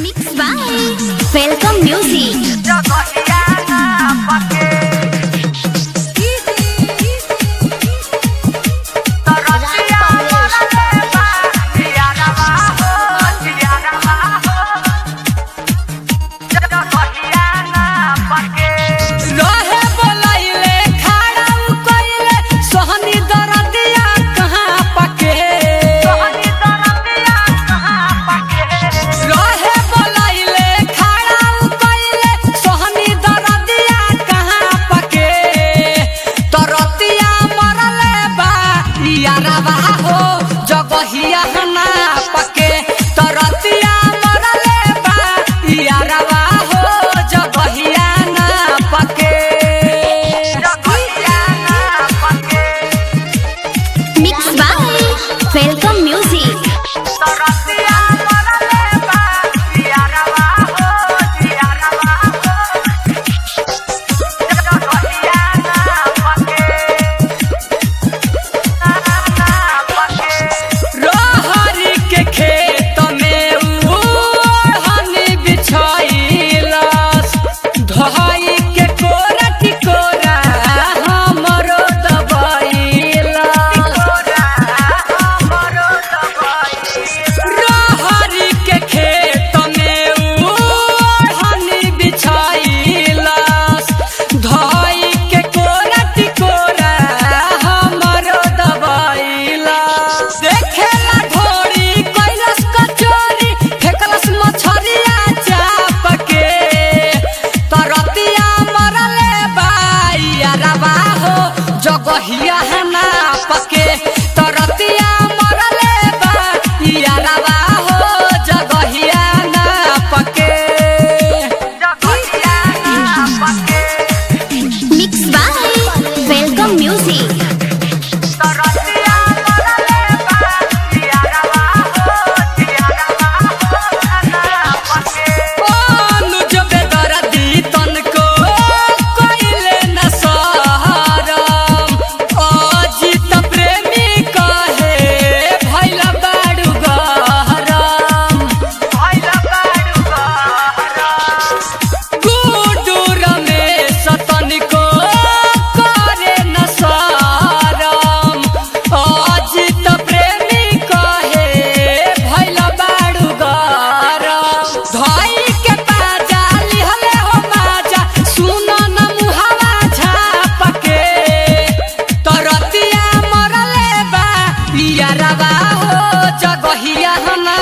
Mixed by Welcome Music. Welcome Music. जगहिया है ना पके तरतिया मरले बा यारवा हो जगहिया ना पके Mixed by Welcome Music. जगहिया ना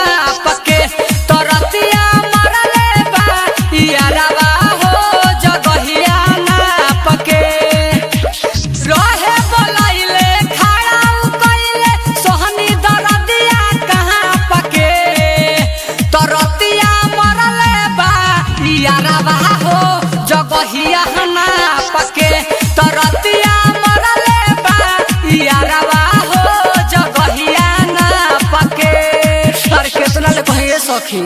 पके तरतिया मरले बा यारवा हो जगहिया ना पके रहे बोलाइले खड़ा कइले सोहनी दरदिया कहाँ पके तरतिया मरले बा यारवा हो जगहिया ना पके तरतिया मरले बा यारवा हो जगहिया ना पके। कितना ले कहिए सखी।